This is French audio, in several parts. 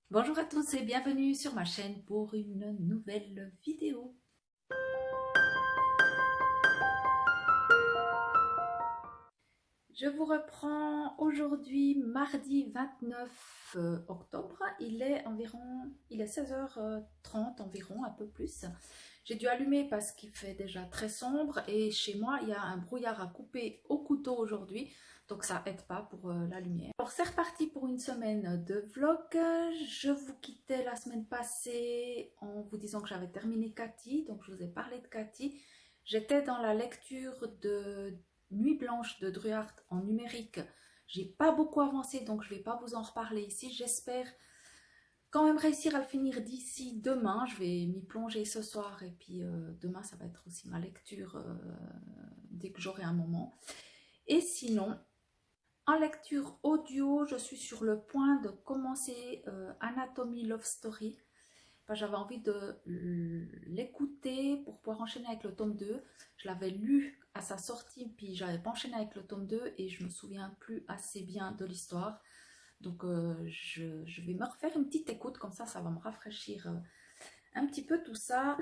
Bonjour à tous et bienvenue sur ma chaîne pour une nouvelle vidéo. Je vous reprends aujourd'hui mardi 29 octobre. Il est 16h30 environ, un peu plus. J'ai dû allumer parce qu'il fait déjà très sombre et chez moi il y a un brouillard à couper au couteau aujourd'hui. Donc ça aide pas pour la lumière. Alors c'est reparti pour une semaine de vlog. Je vous quittais la semaine passée en vous disant que j'avais terminé Cathy. Donc je vous ai parlé de Cathy. J'étais dans la lecture de Nuit blanche de Druard en numérique. J'ai pas beaucoup avancé donc je vais pas vous en reparler ici. J'espère quand même réussir à le finir d'ici demain. Je vais m'y plonger ce soir et puis demain ça va être aussi ma lecture dès que j'aurai un moment. Et sinon, en lecture audio, je suis sur le point de commencer Anatomy Love Story. Enfin, j'avais envie de l'écouter pour pouvoir enchaîner avec le tome 2. Je l'avais lu à sa sortie, puis j'avais pas enchaîné avec le tome 2 et je me souviens plus assez bien de l'histoire. Donc je vais me refaire une petite écoute, comme ça va me rafraîchir un petit peu tout ça.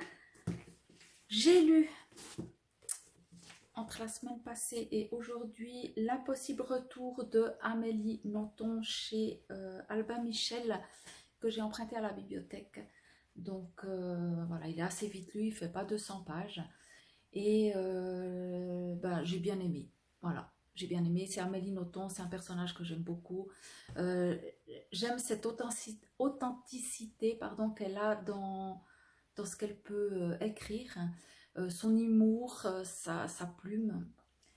J'ai lu entre la semaine passée et aujourd'hui L'impossible retour de Amélie Nothomb chez Albin Michel, que j'ai emprunté à la bibliothèque. Donc voilà, il est assez vite lu, il ne fait pas 200 pages. Et j'ai bien aimé. Voilà, j'ai bien aimé. C'est Amélie Nothomb, c'est un personnage que j'aime beaucoup. J'aime cette authenticité pardon, qu'elle a dans ce qu'elle peut écrire. Son humour, sa plume.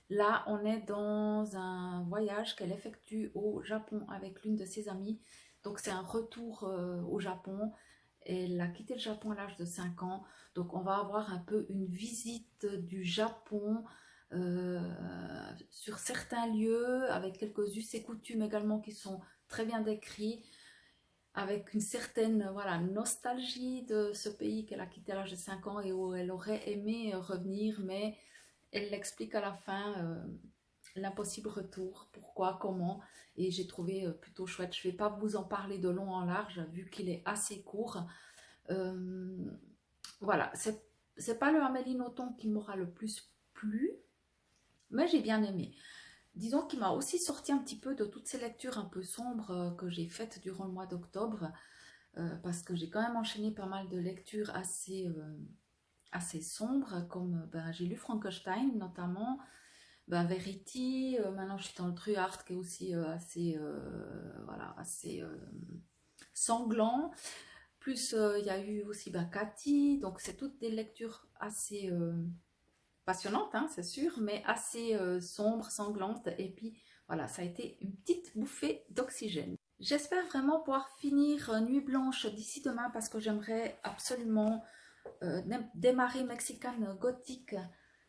Là, on est dans un voyage qu'elle effectue au Japon avec l'une de ses amies. Donc, c'est un retour au Japon. Elle a quitté le Japon à l'âge de 5 ans. Donc, on va avoir un peu une visite du Japon euh, sur certains lieux, avec quelques us et coutumes également qui sont très bien décrits, avec une certaine nostalgie de ce pays qu'elle a quitté à l'âge de 5 ans et où elle aurait aimé revenir, mais elle l'explique à la fin, l'impossible retour, pourquoi, comment, et j'ai trouvé plutôt chouette. Je ne vais pas vous en parler de long en large, vu qu'il est assez court. Euh, voilà, c'est pas le Amélie Nothomb qui m'aura le plus plu, mais j'ai bien aimé. Disons qu'il m'a aussi sorti un petit peu de toutes ces lectures un peu sombres que j'ai faites durant le mois d'octobre, parce que j'ai quand même enchaîné pas mal de lectures assez sombres, comme j'ai lu Frankenstein notamment, Verity, maintenant je suis dans le Druard qui est aussi assez sanglant. Plus il y a eu aussi Cathy, donc c'est toutes des lectures assez passionnantes, hein, c'est sûr, mais assez sombres, sanglantes. Et puis voilà, ça a été une petite bouffée d'oxygène. J'espère vraiment pouvoir finir Nuit blanche d'ici demain parce que j'aimerais absolument démarrer Mexican Gothic,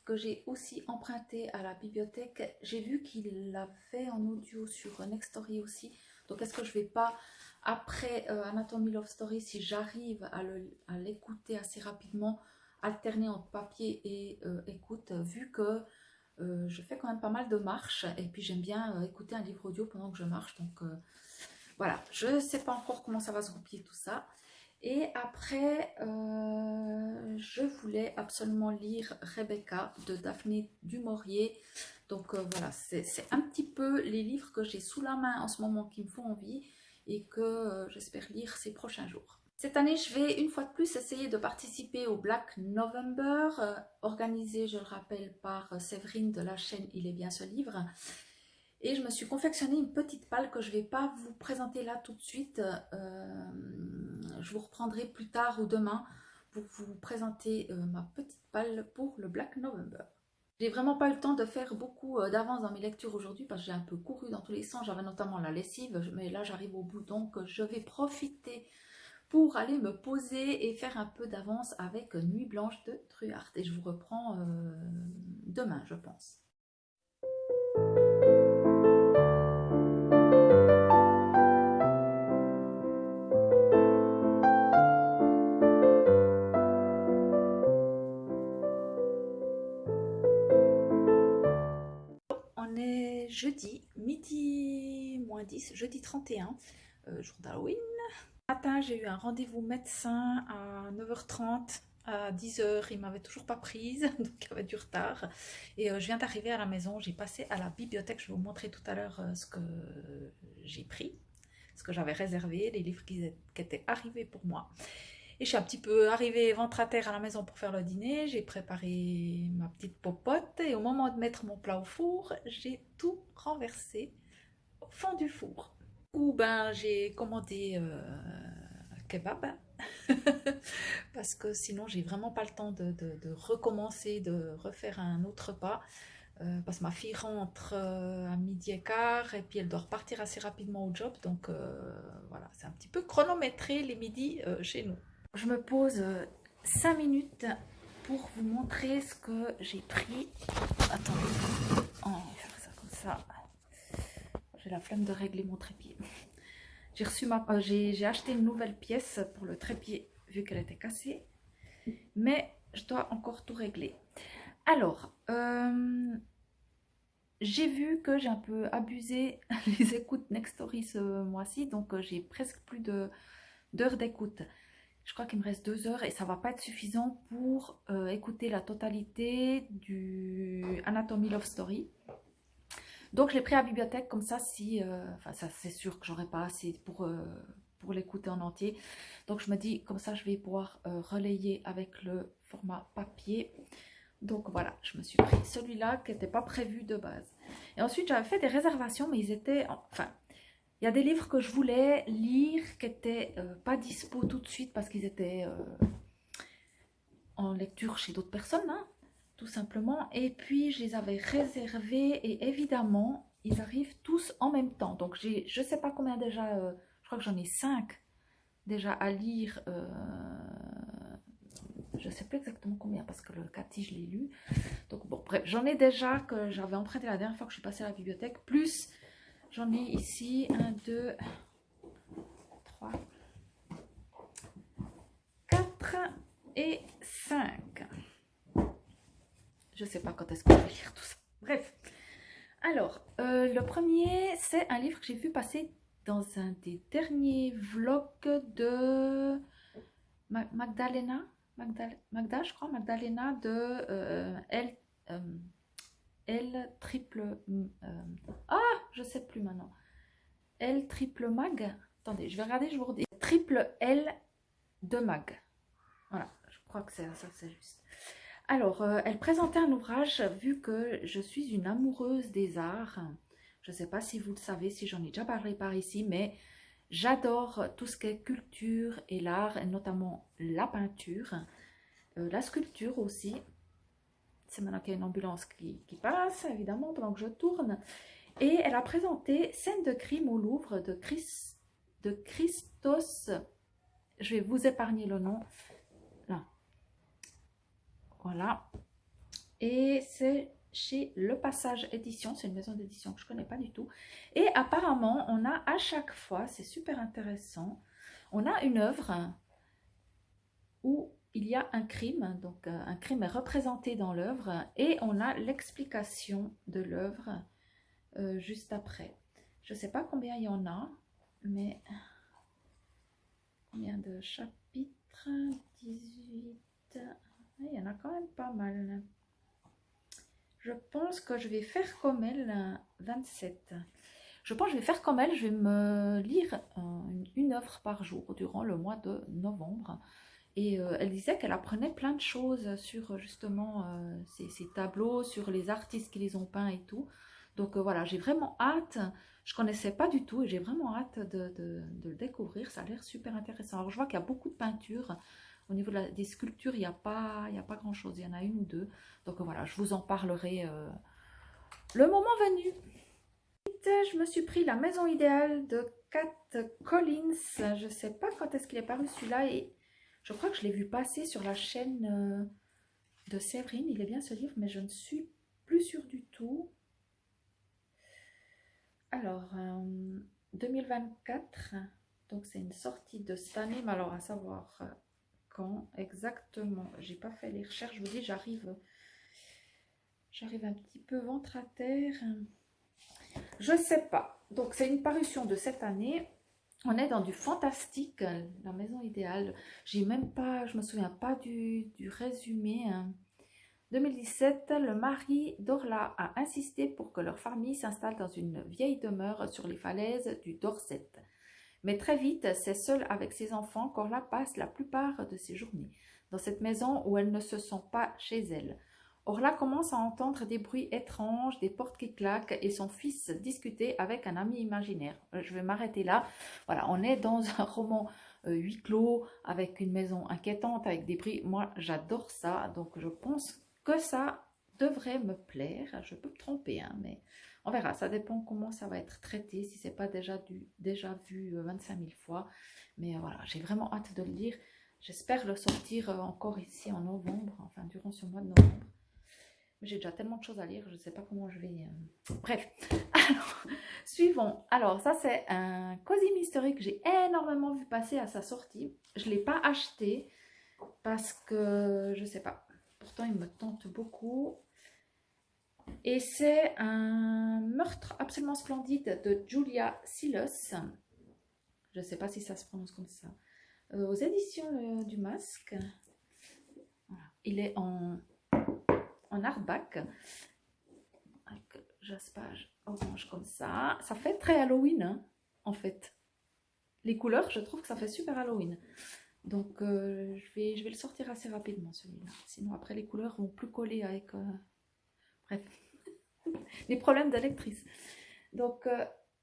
que j'ai aussi emprunté à la bibliothèque. J'ai vu qu'il l'a fait en audio sur Nextory aussi. Donc est-ce que je vais pas, après Anatomy Love Story, si j'arrive à l'écouter assez rapidement, alterner entre papier et écoute, vu que je fais quand même pas mal de marches et puis j'aime bien écouter un livre audio pendant que je marche. Donc voilà, je ne sais pas encore comment ça va se goupiller tout ça. Et après, je voulais absolument lire Rebecca de Daphné du Maurier. Donc voilà, c'est un petit peu les livres que j'ai sous la main en ce moment qui me font envie et que j'espère lire ces prochains jours. Cette année, je vais une fois de plus essayer de participer au Black November, organisé, je le rappelle, par Séverine de la chaîne Il est bien ce livre. Et je me suis confectionné une petite palle que je ne vais pas vous présenter là tout de suite. Je vous reprendrai plus tard ou demain pour vous présenter ma petite palle pour le Black November. J'ai vraiment pas eu le temps de faire beaucoup d'avance dans mes lectures aujourd'hui parce que j'ai un peu couru dans tous les sens. J'avais notamment la lessive, mais là j'arrive au bout, donc je vais profiter pour aller me poser et faire un peu d'avance avec Nuit blanche de Druard. Et je vous reprends demain, je pense. On est jeudi, midi moins 10, jeudi 31, jour d'Halloween. Matin, j'ai eu un rendez-vous médecin à 9h30. À 10h, il m'avait toujours pas prise, donc il y avait du retard. Et je viens d'arriver à la maison, j'ai passé à la bibliothèque. Je vais vous montrer tout à l'heure ce que j'ai pris, ce que j'avais réservé, les livres qui étaient arrivés pour moi. Et je suis un petit peu arrivée ventre à terre à la maison pour faire le dîner. J'ai préparé ma petite popote et au moment de mettre mon plat au four, j'ai tout renversé au fond du four. Ou ben j'ai commandé un kebab parce que sinon j'ai vraiment pas le temps de recommencer, de refaire un autre repas. Parce que ma fille rentre à midi et quart et puis elle doit repartir assez rapidement au job. Donc voilà, c'est un petit peu chronométré les midis chez nous. Je me pose 5 minutes pour vous montrer ce que j'ai pris. Attendez, on va faire ça comme ça. J'ai la flemme de régler mon trépied. J'ai acheté une nouvelle pièce pour le trépied vu qu'elle était cassée. Mais je dois encore tout régler. Alors, j'ai vu que j'ai un peu abusé les écoutes Nextory ce mois-ci. Donc, j'ai presque plus d'heures d'écoute. Je crois qu'il me reste 2 heures et ça va pas être suffisant pour écouter la totalité du Anatomy Love Story. Donc je l'ai pris à la bibliothèque comme ça, si, enfin ça c'est sûr que j'aurai pas assez pour l'écouter en entier. Donc je me dis comme ça je vais pouvoir relayer avec le format papier. Donc voilà, je me suis pris celui-là qui n'était pas prévu de base. Et ensuite j'avais fait des réservations mais ils étaient, enfin il y a des livres que je voulais lire qui n'étaient pas dispo tout de suite parce qu'ils étaient en lecture chez d'autres personnes, hein, tout simplement. Et puis, je les avais réservés et évidemment, ils arrivent tous en même temps. Donc, j'ai, je ne sais pas combien déjà, je crois que j'en ai 5 déjà à lire. Je ne sais plus exactement combien parce que le Cathy, je l'ai lu. Donc, bon, bref, j'en ai déjà que j'avais emprunté la dernière fois que je suis passée à la bibliothèque. Plus, j'en ai ici 1, 2, 3, 4 et 5. Je ne sais pas quand est-ce qu'on va lire tout ça. Bref. Alors, le premier, c'est un livre que j'ai vu passer dans un des derniers vlogs de Magdalena. Magda, je crois. Magdalena de L triple... je sais plus maintenant. L triple mag. Attendez, je vais regarder, je vous redis. Triple L de mag. Voilà, je crois que c'est ça, c'est juste. Alors, elle présentait un ouvrage, vu que je suis une amoureuse des arts. Je ne sais pas si vous le savez, si j'en ai déjà parlé par ici, mais j'adore tout ce qui est culture et l'art, et notamment la peinture, la sculpture aussi. C'est maintenant qu'il y a une ambulance qui passe, évidemment, pendant que je tourne. Et elle a présenté Scène de crime au Louvre de Christos. Je vais vous épargner le nom. Là. Voilà. Et c'est chez Le Passage Édition. C'est une maison d'édition que je ne connais pas du tout. Et apparemment, on a à chaque fois, c'est super intéressant, on a une œuvre où il y a un crime. Donc, un crime est représenté dans l'œuvre et on a l'explication de l'œuvre juste après. Je ne sais pas combien il y en a, mais combien de chapitres? 18. Il y en a quand même pas mal. Je pense que je vais faire comme elle, 27. Je pense que je vais faire comme elle, je vais me lire une œuvre par jour durant le mois de novembre. Et elle disait qu'elle apprenait plein de choses sur justement ces tableaux, sur les artistes qui les ont peints et tout. Donc voilà, j'ai vraiment hâte. Je ne connaissais pas du tout et j'ai vraiment hâte de le découvrir. Ça a l'air super intéressant. Alors je vois qu'il y a beaucoup de peintures. Au niveau des sculptures, il n'y a pas grand-chose. Il y en a une ou deux. Donc voilà, je vous en parlerai le moment venu. Je me suis pris La Maison Idéale de Kat Collins. Je ne sais pas quand est-ce qu'il est paru celui-là. Et je crois que je l'ai vu passer sur la chaîne de Séverine. Il est bien ce livre, mais je ne suis plus sûre du tout. Alors, 2024. Donc c'est une sortie de cette année. Mais alors à savoir... quand exactement, j'ai pas fait les recherches, je vous dis, j'arrive un petit peu ventre à terre, je sais pas. Donc c'est une parution de cette année On est dans du fantastique, la maison idéale. J'ai même pas, je me souviens pas du résumé, hein. 2017, le mari d'Orla a insisté pour que leur famille s'installe dans une vieille demeure sur les falaises du Dorset. Mais très vite, c'est seule avec ses enfants qu'Orla passe la plupart de ses journées, dans cette maison où elle ne se sent pas chez elle. Orla commence à entendre des bruits étranges, des portes qui claquent et son fils discuter avec un ami imaginaire. Je vais m'arrêter là. Voilà, on est dans un roman huis clos, avec une maison inquiétante, avec des bruits. Moi, j'adore ça, donc je pense que ça devrait me plaire. Je peux me tromper, hein, mais on verra. Ça dépend comment ça va être traité, si c'est pas déjà vu 25 000 fois. Mais voilà, j'ai vraiment hâte de le lire. J'espère le sortir encore ici en novembre, enfin durant ce mois de novembre. Mais j'ai déjà tellement de choses à lire, je ne sais pas comment je vais... Bref, alors, suivons. Alors, ça, c'est un Cozy Mystery que j'ai énormément vu passer à sa sortie. Je ne l'ai pas acheté parce que, je ne sais pas, pourtant il me tente beaucoup. Et c'est un meurtre absolument splendide de Julia Silos. Je ne sais pas si ça se prononce comme ça. Aux éditions du Masque. Voilà. Il est en hardback. Avec jaspage orange comme ça. Ça fait très Halloween, hein, en fait. Les couleurs, je trouve que ça fait super Halloween. Donc, je vais le sortir assez rapidement, celui-là. Sinon, après, les couleurs vont plus coller avec... Bref, les problèmes d'électrice. Donc,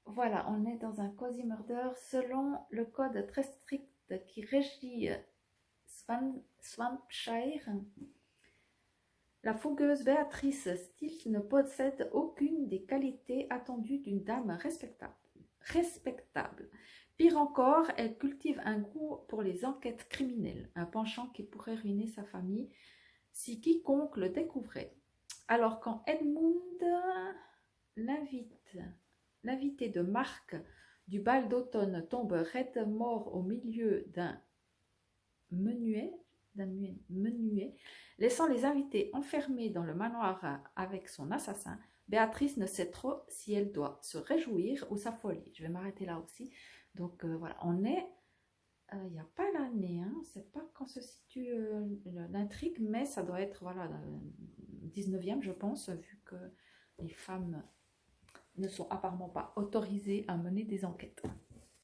voilà, on est dans un Cozy Murder selon le code très strict qui régit Swampshire. La fougueuse Béatrice Steele ne possède aucune des qualités attendues d'une dame respectable. Pire encore, elle cultive un goût pour les enquêtes criminelles, un penchant qui pourrait ruiner sa famille si quiconque le découvrait. Alors quand Edmund, l'invité de Marc du bal d'automne, tombe raide mort au milieu d'un menuet, laissant les invités enfermés dans le manoir avec son assassin, Béatrice ne sait trop si elle doit se réjouir ou s'affoler. Je vais m'arrêter là aussi. Donc voilà, on est... Il n'y a pas l'année, hein, c'est pas quand se situe l'intrigue, mais ça doit être voilà, 19e, je pense, vu que les femmes ne sont apparemment pas autorisées à mener des enquêtes.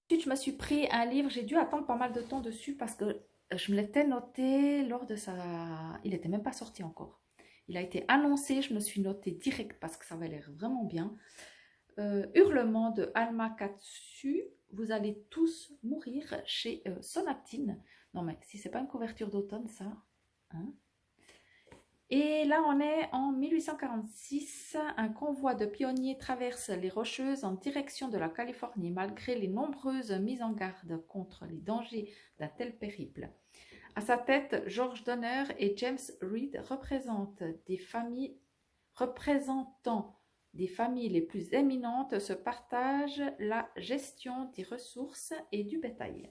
Ensuite, je me suis pris un livre, j'ai dû attendre pas mal de temps dessus parce que je me l'étais noté lors de sa... Il n'était même pas sorti encore. Il a été annoncé, je me suis noté direct parce que ça avait l'air vraiment bien. Hurlement de Alma Katsu, vous allez tous mourir chez Sonatine. Non mais si c'est pas une couverture d'automne ça, hein. Et là on est en 1846, un convoi de pionniers traverse les Rocheuses en direction de la Californie malgré les nombreuses mises en garde contre les dangers d'un tel périple. À sa tête, George Donner et James Reed représentant des familles les plus éminentes se partagent la gestion des ressources et du bétail.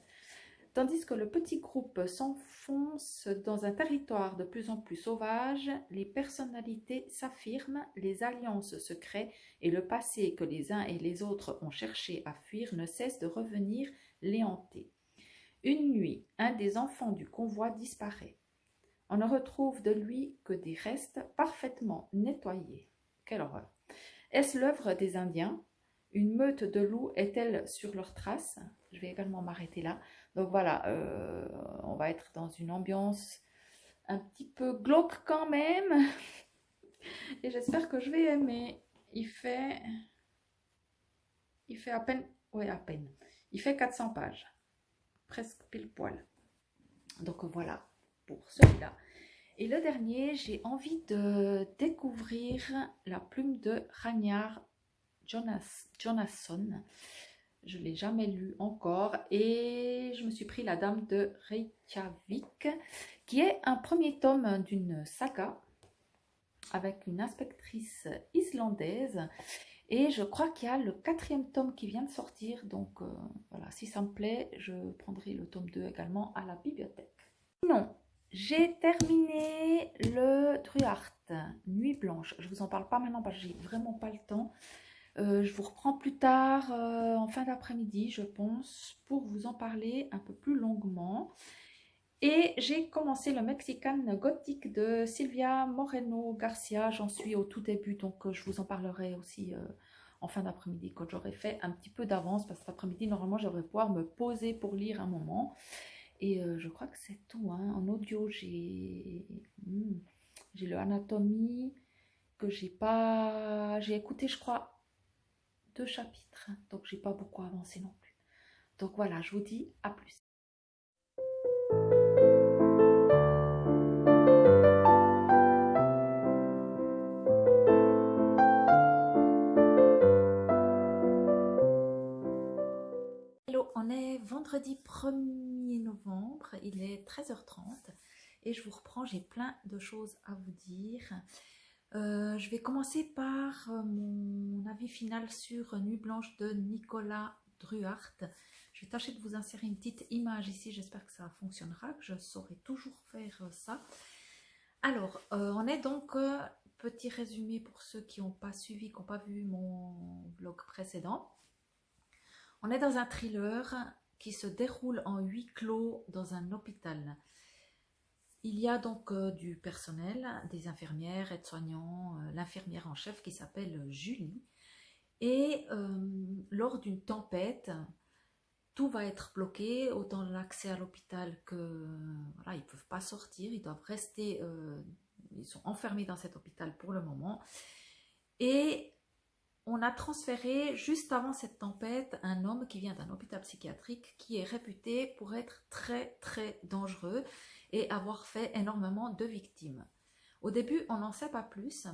Tandis que le petit groupe s'enfonce dans un territoire de plus en plus sauvage, les personnalités s'affirment, les alliances se créent et le passé que les uns et les autres ont cherché à fuir ne cesse de revenir les hanter. Une nuit, un des enfants du convoi disparaît. On ne retrouve de lui que des restes parfaitement nettoyés. Quelle horreur! Est-ce l'œuvre des Indiens? Une meute de loups est-elle sur leurs traces? Je vais également m'arrêter là. Donc voilà, on va être dans une ambiance un petit peu glauque quand même. Et j'espère que je vais aimer. Il fait à peine, ouais à peine. Il fait 400 pages. Presque pile poil. Donc voilà pour celui-là. Et le dernier, j'ai envie de découvrir La plume de Ragnar Jonasson. Je ne l'ai jamais lu encore et je me suis pris La Dame de Reykjavik, qui est un premier tome d'une saga avec une inspectrice islandaise. Et je crois qu'il y a le 4e tome qui vient de sortir. Donc voilà, si ça me plaît, je prendrai le tome 2 également à la bibliothèque. Non, j'ai terminé le Druart, Nuit Blanche. Je ne vous en parle pas maintenant parce que j'ai vraiment pas le temps. Je vous reprends plus tard, en fin d'après-midi, je pense, pour vous en parler un peu plus longuement. Et j'ai commencé le Mexican Gothic de Silvia Moreno Garcia. J'en suis au tout début, donc je vous en parlerai aussi en fin d'après-midi, quand j'aurai fait un petit peu d'avance, parce que cet après-midi, normalement, je devrais pouvoir me poser pour lire un moment. Et je crois que c'est tout, hein. En audio, j'ai le Anatomie que j'ai pas... J'ai écouté, je crois, 2 chapitres, hein, donc j'ai pas beaucoup avancé non plus. Donc voilà, je vous dis à plus. Hello, on est vendredi 1er novembre, il est 13h30 et je vous reprends, j'ai plein de choses à vous dire. Je vais commencer par mon avis final sur Nuit blanche de Nicolas Druart. Je vais tâcher de vous insérer une petite image ici, j'espère que ça fonctionnera, que je saurai toujours faire ça. Alors, on est donc, petit résumé pour ceux qui n'ont pas suivi, qui n'ont pas vu mon vlog précédent. On est dans un thriller qui se déroule en huis clos dans un hôpital. Il y a donc du personnel, des infirmières, aides-soignants, l'infirmière en chef qui s'appelle Julie. Et lors d'une tempête, tout va être bloqué, autant l'accès à l'hôpital que voilà, ils ne peuvent pas sortir, ils doivent rester, ils sont enfermés dans cet hôpital pour le moment. Et on a transféré juste avant cette tempête un homme qui vient d'un hôpital psychiatrique qui est réputé pour être très très dangereux et avoir fait énormément de victimes. Au début, on n'en sait pas plus.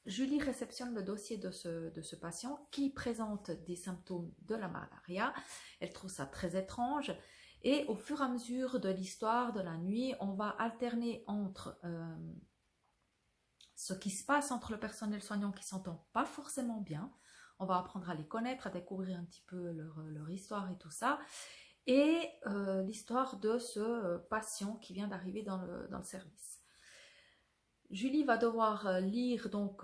Julie réceptionne le dossier de ce patient qui présente des symptômes de la malaria. Elle trouve ça très étrange. Et au fur et à mesure de l'histoire de la nuit, on va alterner entre ce qui se passe entre le personnel soignant qui ne s'entend pas forcément bien. On va apprendre à les connaître, à découvrir un petit peu leur histoire et tout ça. Et l'histoire de ce patient qui vient d'arriver dans le service. Julie va devoir lire donc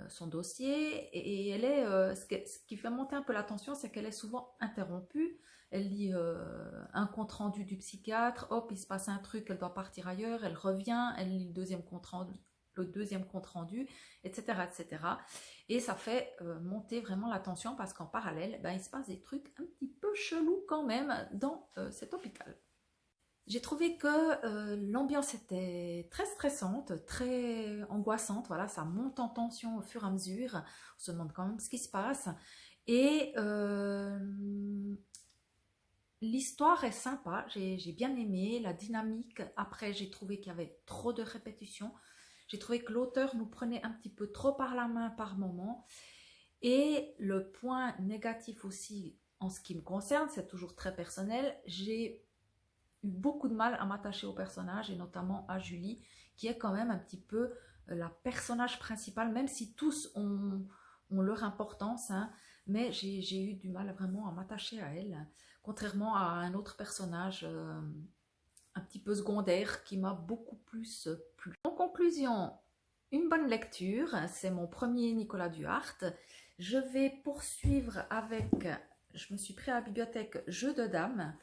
son dossier et elle est, ce qui fait monter un peu la tension, c'est qu'elle est souvent interrompue. Elle lit un compte rendu du psychiatre, hop, il se passe un truc, elle doit partir ailleurs, elle revient, elle lit le deuxième compte rendu, etc., etc. Et ça fait monter vraiment la tension parce qu'en parallèle, ben, il se passe des trucs un petit peu chelous quand même dans cet hôpital. J'ai trouvé que l'ambiance était très stressante, très angoissante. Voilà, ça monte en tension au fur et à mesure. On se demande quand même ce qui se passe. Et l'histoire est sympa. J'ai bien aimé la dynamique. Après, j'ai trouvé qu'il y avait trop de répétitions. J'ai trouvé que l'auteur nous prenait un petit peu trop par la main par moment. Et le point négatif aussi, en ce qui me concerne, c'est toujours très personnel. J'ai eu beaucoup de mal à m'attacher au personnage et notamment à Julie qui est quand même un petit peu la personnage principale, même si tous ont leur importance, hein, mais j'ai eu du mal vraiment à m'attacher à elle, contrairement à un autre personnage un petit peu secondaire qui m'a beaucoup plus plu. En conclusion, une bonne lecture, c'est mon premier Nicolas Duhart. Je vais poursuivre avec, je me suis pris à la bibliothèque Jeux de dames.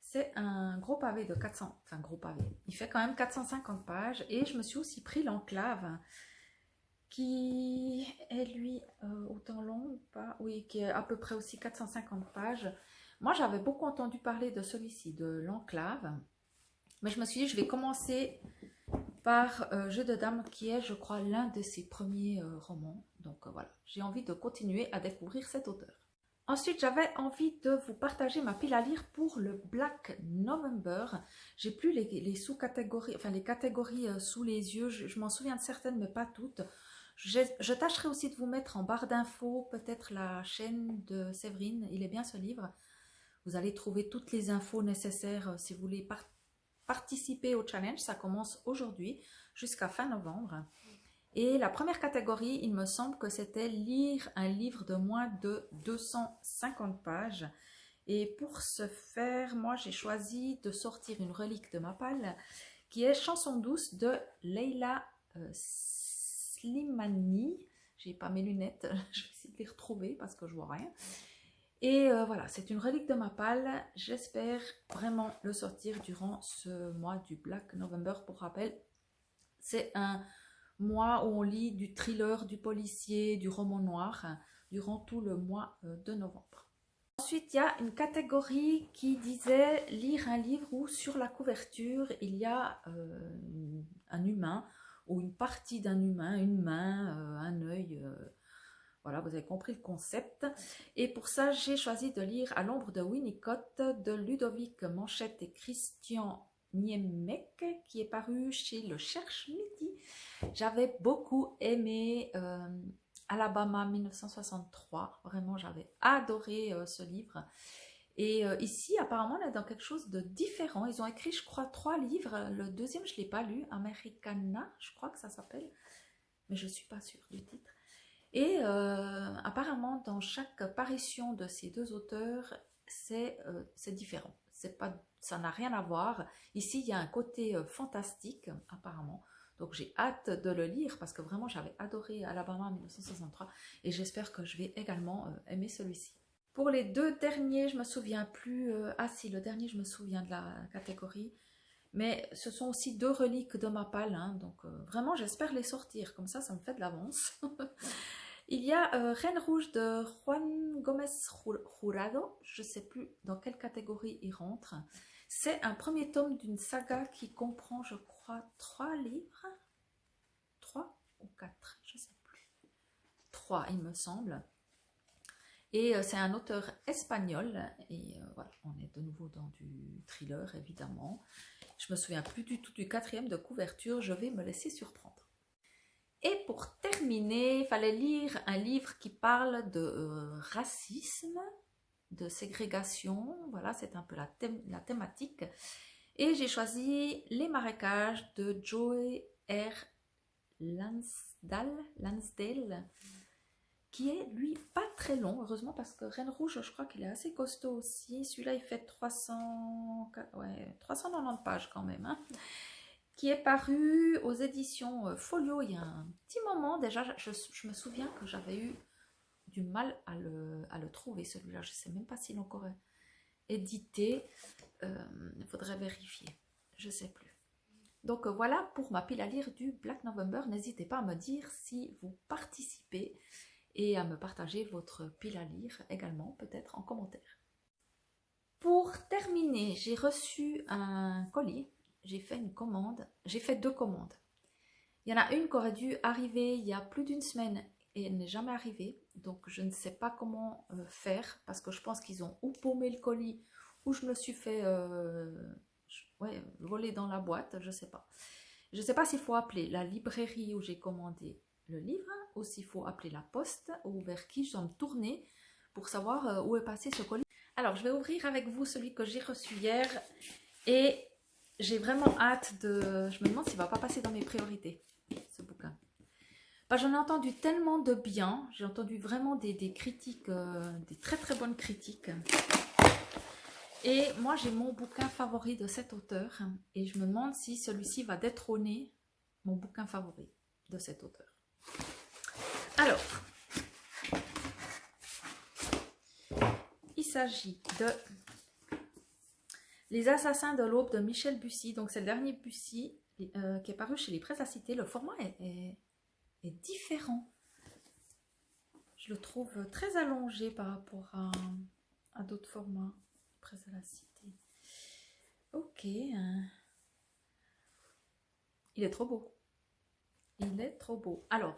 C'est un gros pavé de 400, enfin gros pavé, il fait quand même 450 pages et je me suis aussi pris l'Enclave qui est lui autant long ou pas, oui, qui est à peu près aussi 450 pages. Moi j'avais beaucoup entendu parler de celui-ci, de l'Enclave, mais je me suis dit je vais commencer par Jeu de dames qui est je crois l'un de ses premiers romans, donc voilà, j'ai envie de continuer à découvrir cet auteur. Ensuite, j'avais envie de vous partager ma pile à lire pour le Black November. J'ai plus les sous-catégories, enfin les catégories sous les yeux. Je m'en souviens de certaines, mais pas toutes. Je tâcherai aussi de vous mettre en barre d'infos peut-être la chaîne de Séverine. Il est bien ce livre. Vous allez trouver toutes les infos nécessaires si vous voulez participer au challenge. Ça commence aujourd'hui jusqu'à fin novembre. Et la première catégorie, il me semble que c'était lire un livre de moins de 250 pages. Et pour ce faire, moi j'ai choisi de sortir une relique de ma palle qui est Chanson douce de Leila Slimani. j'ai pas mes lunettes, je vais essayer de les retrouver parce que je vois rien. Et voilà, c'est une relique de ma palle. J'espère vraiment le sortir durant ce mois du Black November. Pour rappel, c'est un mois où on lit du thriller, du policier, du roman noir, durant tout le mois de novembre. Ensuite, il y a une catégorie qui disait lire un livre où sur la couverture, il y a un humain ou une partie d'un humain, une main, un œil. Voilà, vous avez compris le concept. Et pour ça, j'ai choisi de lire À l'ombre de Winnicott de Ludovic Manchette et Christian Niemec, qui est paru chez Le Cherche Midi. J'avais beaucoup aimé Alabama 1963. Vraiment, j'avais adoré ce livre. Et ici, apparemment, on est dans quelque chose de différent. Ils ont écrit, je crois, 3 livres. Le deuxième, je ne l'ai pas lu. Americana, je crois que ça s'appelle. Mais je ne suis pas sûre du titre. Et apparemment, dans chaque apparition de ces 2 auteurs, c'est différent. Ça n'a rien à voir. Ici, il y a un côté fantastique, apparemment. Donc, j'ai hâte de le lire parce que vraiment, j'avais adoré Alabama 1963 et j'espère que je vais également aimer celui-ci. Pour les 2 derniers, je me souviens plus. Ah si, le dernier, je me souviens de la catégorie. Mais ce sont aussi 2 reliques de ma palle, hein, donc vraiment j'espère les sortir, comme ça me fait de l'avance. Il y a Reine Rouge de Juan Gómez Jurado, je ne sais plus dans quelle catégorie il rentre. C'est un premier tome d'une saga qui comprend, je crois, 3 livres. 3 ou 4, je ne sais plus. 3, il me semble. Et c'est un auteur espagnol, et voilà, on est de nouveau dans du thriller, évidemment. Je me souviens plus du tout du 4e de couverture, je vais me laisser surprendre. Et pour terminer, il fallait lire un livre qui parle de racisme, de ségrégation, voilà, c'est un peu la thématique. Et j'ai choisi Les marécages de Joey R. Lansdale, qui est, lui, pas très long, heureusement, parce que Reine Rouge, je crois qu'il est assez costaud aussi. Celui-là, il fait 390 pages quand même, hein, qui est paru aux éditions Folio il y a un petit moment. Déjà, je me souviens que j'avais eu du mal à le trouver, celui-là. Je ne sais même pas s'il est encore édité. Il faudrait vérifier. Je ne sais plus. Donc voilà pour ma pile à lire du Black November. N'hésitez pas à me dire si vous participez et à me partager votre pile à lire également, peut-être en commentaire. Pour terminer, j'ai reçu un colis, j'ai fait une commande, j'ai fait 2 commandes. Il y en a une qui aurait dû arriver il y a plus d'1 semaine et elle n'est jamais arrivée, donc je ne sais pas comment faire, parce que je pense qu'ils ont ou paumé le colis, ou je me suis fait voler dans la boîte, je ne sais pas. Je ne sais pas s'il faut appeler la librairie où j'ai commandé le livre, ou s'il faut appeler la poste, ou vers qui je dois me tourner pour savoir où est passé ce colis. Alors, je vais ouvrir avec vous celui que j'ai reçu hier, et j'ai vraiment hâte de... Je me demande s'il ne va pas passer dans mes priorités, ce bouquin. J'en ai entendu tellement de bien, j'ai entendu vraiment des critiques, des très très bonnes critiques. Et moi, j'ai mon bouquin favori de cet auteur, et je me demande si celui-ci va détrôner mon bouquin favori de cet auteur. Alors, il s'agit de Les Assassins de l'Aube de Michel Bussy. Donc, c'est le dernier Bussy qui est paru chez les Presses à Cité. Le format est différent. Je le trouve très allongé par rapport à d'autres formats Presses à la Cité. Ok. Il est trop beau. Il est trop beau. Alors,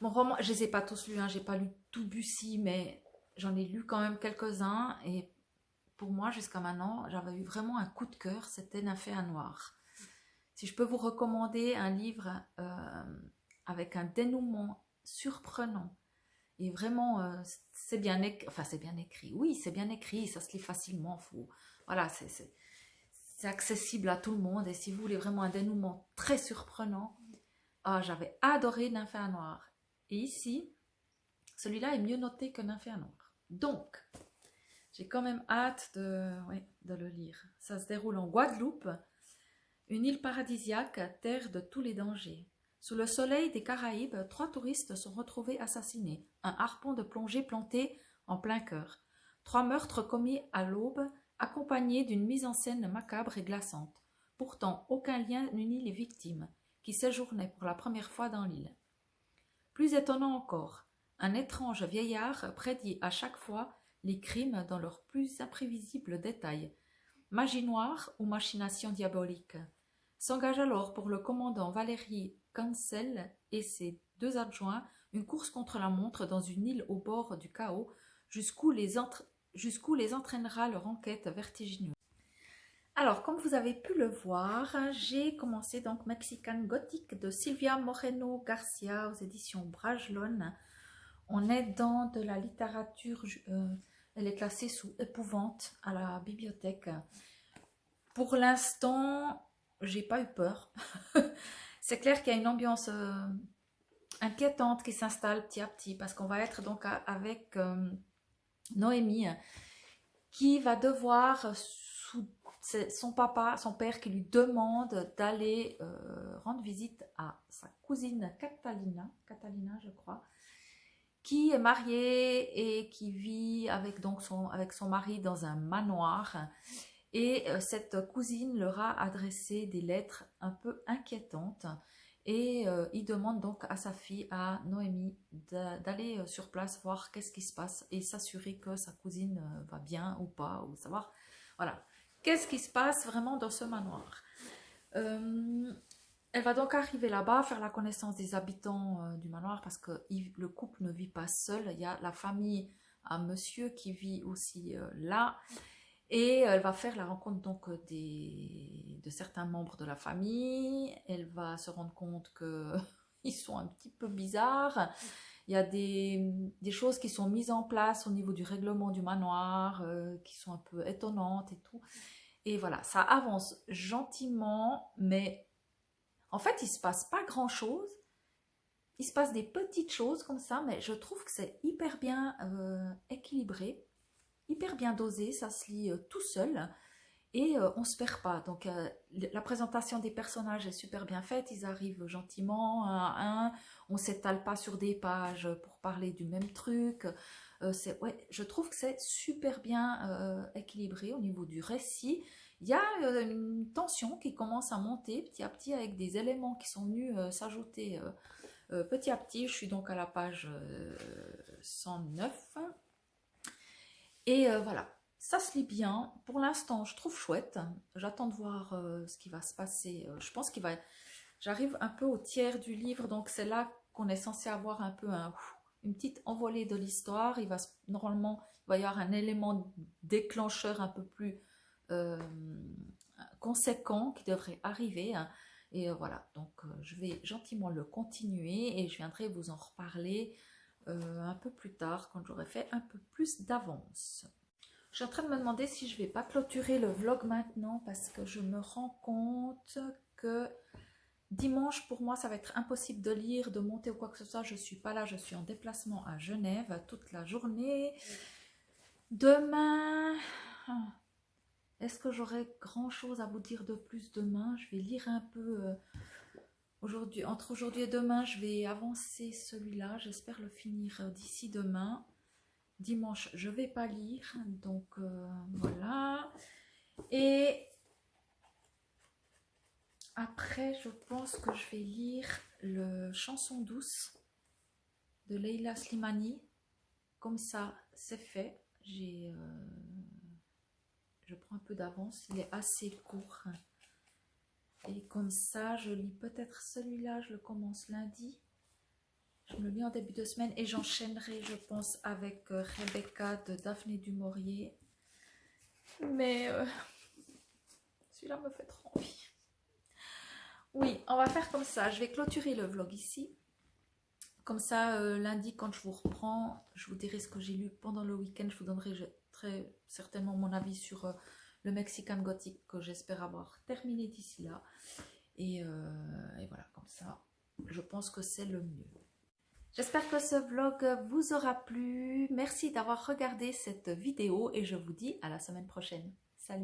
mon roman, je ne les ai pas tous lus, hein, j'ai pas lu tout Bussy, mais j'en ai lu quand même quelques-uns. Et pour moi, jusqu'à maintenant, j'avais eu vraiment un coup de cœur, c'était Nymphéa Noir. Si je peux vous recommander un livre avec un dénouement surprenant, et vraiment, c'est bien écrit, enfin c'est bien écrit, oui, c'est bien écrit, ça se lit facilement, voilà, c'est accessible à tout le monde, et si vous voulez vraiment un dénouement très surprenant, j'avais adoré Nymphéa Noir. Et ici, celui-là est mieux noté que Nymphéa Noir. Donc, j'ai quand même hâte de le lire. Ça se déroule en Guadeloupe, une île paradisiaque, terre de tous les dangers. Sous le soleil des Caraïbes, 3 touristes sont retrouvés assassinés, un harpon de plongée planté en plein cœur. 3 meurtres commis à l'aube, accompagnés d'une mise en scène macabre et glaçante. Pourtant, aucun lien n'unit les victimes, qui séjournaient pour la première fois dans l'île. Plus étonnant encore, un étrange vieillard prédit à chaque fois les crimes dans leurs plus imprévisibles détails. Magie noire ou machination diabolique. S'engage alors pour le commandant Valéry Cancel et ses 2 adjoints une course contre la montre dans une île au bord du chaos jusqu'où les entraînera leur enquête vertigineuse. Alors, comme vous avez pu le voir, j'ai commencé donc Mexican Gothic de Silvia Moreno Garcia aux éditions Brajlon. On est dans de la littérature, elle est classée sous épouvante à la bibliothèque. Pour l'instant, j'ai pas eu peur. C'est clair qu'il y a une ambiance inquiétante qui s'installe petit à petit parce qu'on va être donc avec Noémie qui va devoir son père qui lui demande d'aller rendre visite à sa cousine Catalina je crois, qui est mariée et qui vit avec son mari dans un manoir. Et cette cousine leur a adressé des lettres un peu inquiétantes et il demande donc à sa fille, à Noémie, d'aller sur place voir qu'est-ce qui se passe et s'assurer que sa cousine va bien ou pas, ou savoir, voilà, qu'est-ce qui se passe vraiment dans ce manoir. Elle va donc arriver là-bas, faire la connaissance des habitants du manoir parce que le couple ne vit pas seul, il y a la famille à monsieur qui vit aussi là. Et elle va faire la rencontre donc de certains membres de la famille. Elle va se rendre compte qu'ils sont un petit peu bizarres. Il y a des choses qui sont mises en place au niveau du règlement du manoir, qui sont un peu étonnantes et tout. Et voilà, ça avance gentiment, mais en fait, il ne se passe pas grand-chose. Il se passe des petites choses comme ça, mais je trouve que c'est hyper bien équilibré. Hyper bien dosé, ça se lit tout seul et on ne se perd pas. Donc la présentation des personnages est super bien faite, ils arrivent gentiment un à un, on ne s'étale pas sur des pages pour parler du même truc. Ouais, je trouve que c'est super bien équilibré au niveau du récit. Il y a une tension qui commence à monter petit à petit avec des éléments qui sont venus s'ajouter petit à petit. Je suis donc à la page 109. Et voilà, ça se lit bien. Pour l'instant, je trouve chouette. J'attends de voir ce qui va se passer. Je pense j'arrive un peu au tiers du livre, donc c'est là qu'on est censé avoir un peu une petite envolée de l'histoire. Normalement, il va y avoir un élément déclencheur un peu plus conséquent qui devrait arriver. Hein. Et voilà, donc je vais gentiment le continuer et je viendrai vous en reparler un peu plus tard quand j'aurai fait un peu plus d'avance. Je suis en train de me demander si je ne vais pas clôturer le vlog maintenant parce que je me rends compte que dimanche pour moi ça va être impossible de lire, de monter ou quoi que ce soit. Je ne suis pas là, je suis en déplacement à Genève toute la journée. Demain, est-ce que j'aurai grand chose à vous dire de plus demain? Je vais lire un peu... entre aujourd'hui et demain, je vais avancer celui-là. J'espère le finir d'ici demain. Dimanche, je ne vais pas lire. Donc, voilà. Et après, je pense que je vais lire le Chanson douce de Leila Slimani. Comme ça, c'est fait. Je prends un peu d'avance. Il est assez court. Et comme ça, je lis peut-être celui-là, je le commence lundi. Je me le lis en début de semaine et j'enchaînerai, je pense, avec Rebecca de Daphné du Maurier. Mais celui-là me fait trop envie. Oui, on va faire comme ça. Je vais clôturer le vlog ici. Comme ça, lundi, quand je vous reprends, je vous dirai ce que j'ai lu pendant le week-end. Je vous donnerai très certainement mon avis sur... le Mexican Gothic que j'espère avoir terminé d'ici là. Et voilà, comme ça, je pense que c'est le mieux. J'espère que ce vlog vous aura plu. Merci d'avoir regardé cette vidéo et je vous dis à la semaine prochaine.